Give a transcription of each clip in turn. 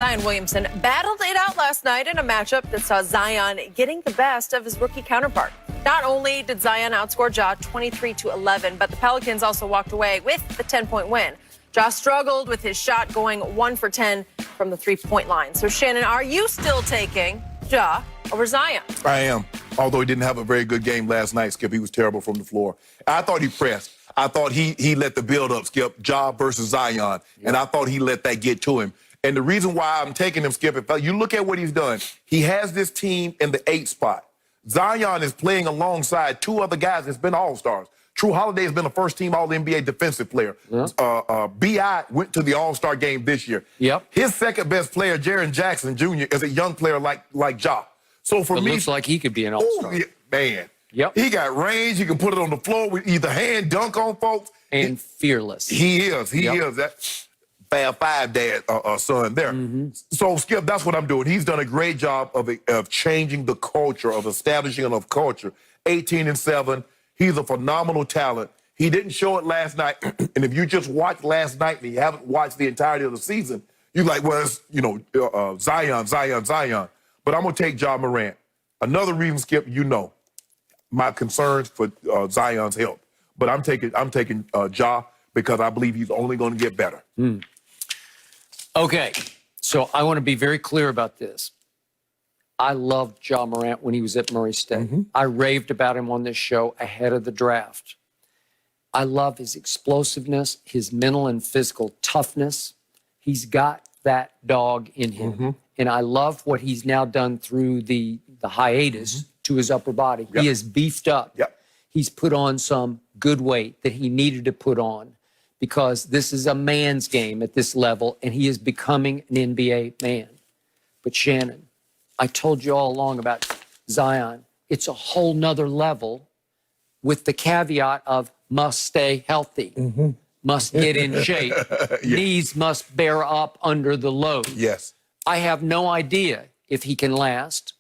Zion Williamson battled it out last night in a matchup that saw Zion getting the best of his rookie counterpart. Not only did Zion outscore Ja 23-11, but the Pelicans also walked away with the 10-point win. Ja struggled with his shot going 1 for 10 from the three-point line. So, Shannon, are you still taking Ja over Zion? I am, although he didn't have a very good game last night, Skip. He was terrible from the floor. I thought he pressed. I thought he let the build-up, Skip, Ja versus Zion, and I thought he let that get to him. And the reason why I'm taking him, Skip, if you look at what he's done, he has this team in the 8th spot. Zion is playing alongside two other guys that's been all-stars. True Holiday has been a first-team All-NBA defensive player. B.I. went to the All-Star game this year. His second-best player, Jaren Jackson Jr., is a young player like Ja. So for me, looks like he could be an all-star. Yeah, man. He got range. He can put it on the floor with either hand, dunk on folks. And fearless. He is. He is. That Fab Five dad son there. So, Skip, that's what I'm doing. He's done a great job of changing the culture, of establishing a culture. 18-7. He's a phenomenal talent. He didn't show it last night. And if you just watched last night and you haven't watched the entirety of the season, you're like, well, it's, Zion. But I'm going to take Ja Morant. Another reason, Skip, my concerns for Zion's health. But I'm taking Ja because I believe he's only going to get better. Okay, so I want to be very clear about this. I loved Ja Morant when he was at Murray State. I raved about him on this show ahead of the draft. I love his explosiveness, his mental and physical toughness. He's got that dog in him. And I love what he's now done through the hiatus to his upper body. He is beefed up. He's put on some good weight that he needed to put on because this is a man's game at this level, and he is becoming an NBA man. But Shannon, I told you all along about Zion. It's a whole nother level with the caveat of must stay healthy, must get in shape, knees must bear up under the load. I have no idea if he can last,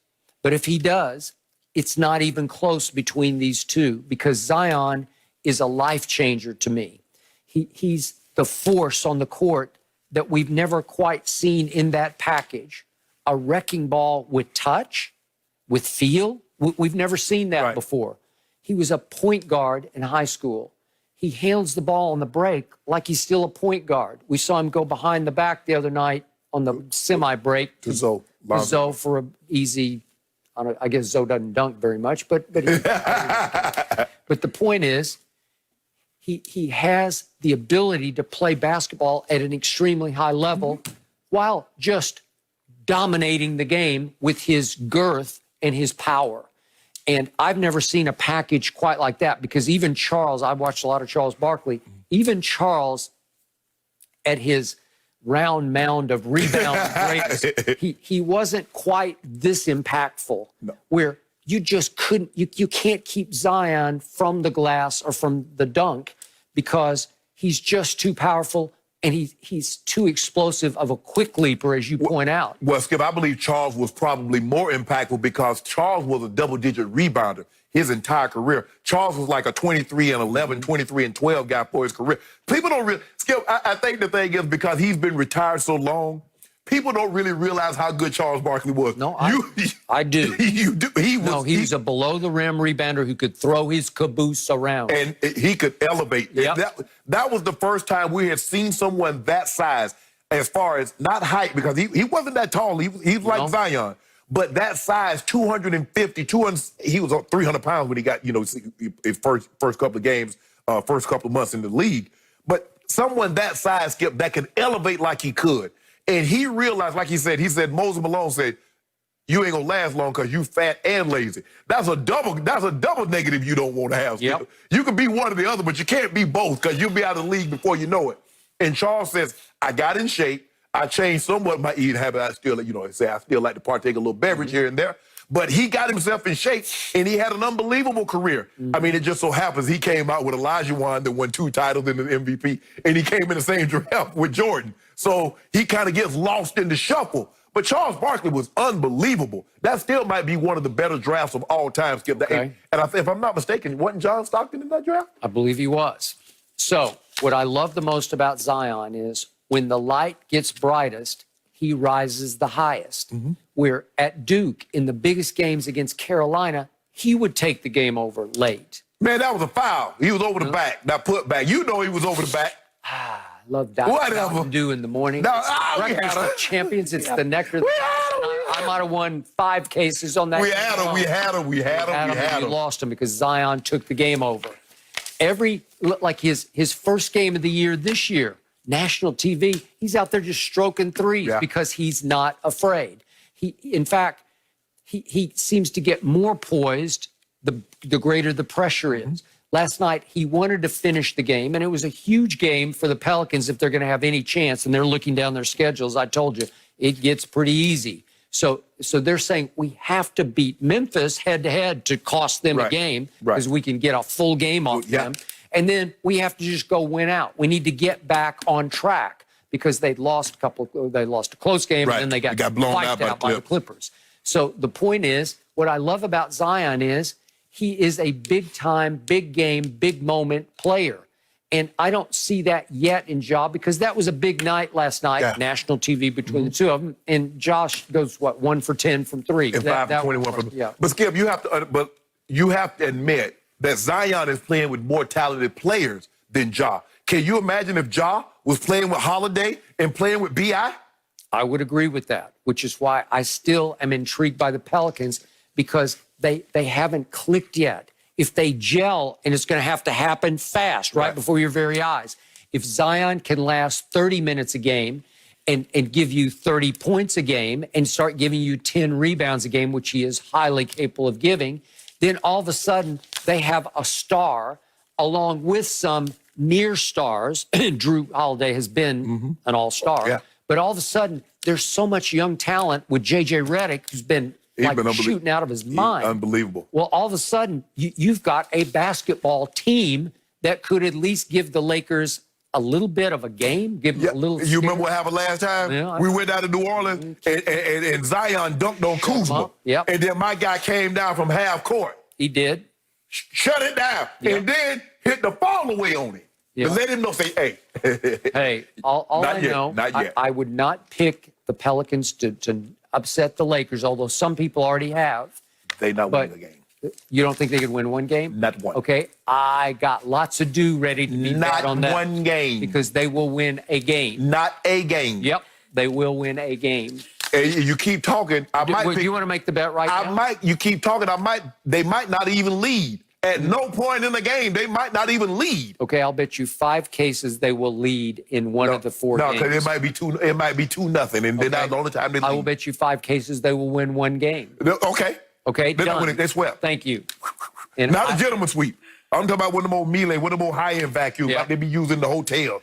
but if he does, it's not even close between these two because Zion is a life changer to me. He's the force on the court that we've never quite seen in that package. A wrecking ball with touch, with feel. We've never seen that before. He was a point guard in high school. He handles the ball on the break like he's still a point guard. We saw him go behind the back the other night on the semi-break to Zoe for an easy, I guess Zoe doesn't dunk very much, but but the point is, he has the ability to play basketball at an extremely high level while just dominating the game with his girth and his power. And I've never seen a package quite like that because even Charles, I watched a lot of Charles Barkley, even Charles at his round mound of rebound greatness, he wasn't quite this impactful where you just couldn't, you can't keep Zion from the glass or from the dunk because he's just too powerful and he's too explosive of a quick leaper, as you point out. Well, Skip, I believe Charles was probably more impactful because Charles was a double-digit rebounder his entire career. Charles was like a 23-11, 23-12 guy for his career. People don't really, Skip, I think the thing is because he's been retired so long, people don't really realize how good Charles Barkley was. No, I do. You do. He was a below-the-rim rebounder who could throw his caboose around. And he could elevate. That was the first time we had seen someone that size as far as not height, because he wasn't that tall. He's like Zion. But that size, 250, 200, he was 300 pounds when he got, his first couple of games, first couple of months in the league. But someone that size, Skip, that could elevate like he could. And he realized, like he said, Moses Malone said, you ain't gonna last long because you fat and lazy. That's a double negative you don't want to have. You can be one or the other, but you can't be both because you'll be out of the league before you know it. And Charles says, I got in shape. I changed somewhat my eating habit. I still, I still like to partake a little beverage here and there. But he got himself in shape, and he had an unbelievable career. I mean, it just so happens he came out with Olajuwon that won 2 titles in the MVP, and he came in the same draft with Jordan. So he kind of gets lost in the shuffle. But Charles Barkley was unbelievable. That still might be one of the better drafts of all time, Skip. And if I'm not mistaken, wasn't John Stockton in that draft? I believe he was. So what I love the most about Zion is when the light gets brightest, he rises the highest. Where at Duke, in the biggest games against Carolina, he would take the game over late. Man, that was a foul. He was over the back. That put back. You know he was over the back. Love Mountain Dew in the morning. No, Breakfast of Champions. It's the nectar. I might have won 5 cases on that. We had him. We lost him because Zion took the game over. Like his first game of the year this year, national TV, he's out there just stroking threes because he's not afraid. In fact, he seems to get more poised the greater the pressure is. Last night, he wanted to finish the game, and it was a huge game for the Pelicans if they're going to have any chance, and they're looking down their schedules. I told you, it gets pretty easy. So they're saying we have to beat Memphis head-to-head to cost them a game because we can get a full game off them. And then we have to just go win out. We need to get back on track because they lost a close game, and then they got blown out by the Clippers. So the point is, what I love about Zion is he is a big-time, big-game, big-moment player. And I don't see that yet in Ja because that was a big night last night, national TV between the two of them. And Josh goes, 1 for 10 from 3. And 5 for 21 from 3. But Skip, you have to admit that Zion is playing with more talented players than Ja. Can you imagine if Ja was playing with Holiday and playing with B.I.? I would agree with that, which is why I still am intrigued by the Pelicans because they haven't clicked yet. If they gel, and it's going to happen fast, right before your very eyes. If Zion can last 30 minutes a game and give you 30 points a game and start giving you 10 rebounds a game, which he is highly capable of giving, then all of a sudden they have a star along with some near stars. Drew Holiday has been an all-star. But all of a sudden, there's so much young talent with J.J. Redick, who's been shooting out of his mind. Unbelievable. Well, all of a sudden, you've got a basketball team that could at least give the Lakers a little bit of a game, give them a little. You remember what happened last time? Yeah, we went down to New Orleans, and Zion dunked on Kuzma. And then my guy came down from half court. He did. Shut it down. And then hit the fall away on it. To let him know, say, hey. Hey, all I know, I would not pick the Pelicans to upset the Lakers, although some people already have. They not winning the game. You don't think they could win one game? Not one. Okay, I got lots of dew ready to be bet on that. Not one game. Because they will win a game. Not a game. Yep, they will win a game. And you keep talking. Do you want to make the bet right now? You keep talking. They might not even lead. At no point in the game, they might not even lead. Okay, I'll bet you 5 cases they will lead in one of the 4 games. No, because it might be 2-0, and they're not the only time they lead. I will bet you 5 cases they will win 1 game. Okay. Okay, done. They swept. Thank you. Not a gentleman sweep. I'm talking about one of the more melee, one of the more high-end vacuums like they be using in the hotel.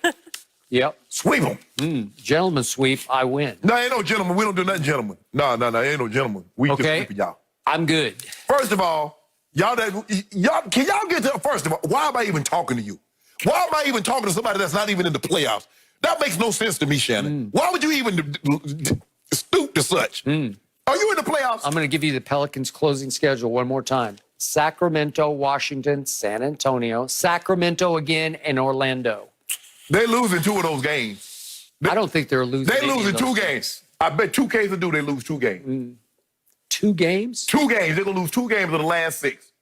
Yep. Sweep them. Gentleman sweep, I win. No, ain't no gentleman. We don't do nothing, gentleman. No, ain't no gentleman. We just sweep y'all. I'm good. First of all, can y'all get to, first of all, why am I even talking to you? Why am I even talking to somebody that's not even in the playoffs? That makes no sense to me, Shannon. Why would you even stoop to such? Are you in the playoffs? I'm going to give you the Pelicans' closing schedule one more time. Sacramento, Washington, San Antonio, Sacramento again, and Orlando. They losing 2 of those games. I don't think they're losing. They losing 2 games. I bet 2 cases do they lose 2 games. 2 games? 2 games. They're going to lose 2 games of the last 6.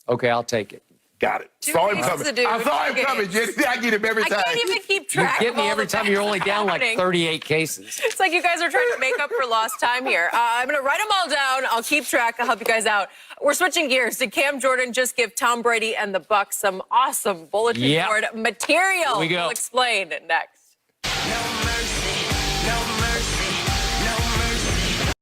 Okay, I'll take it. Got it. Saw him coming. I saw him coming, Jenny. I get him every time. I can't even keep track. You get me every time you're only down like 38 cases. It's like you guys are trying to make up for lost time here. I'm going to write them all down. I'll keep track. I'll help you guys out. We're switching gears. Did Cam Jordan just give Tom Brady and the Bucs some awesome bulletin board material? Here we go. We'll explain next.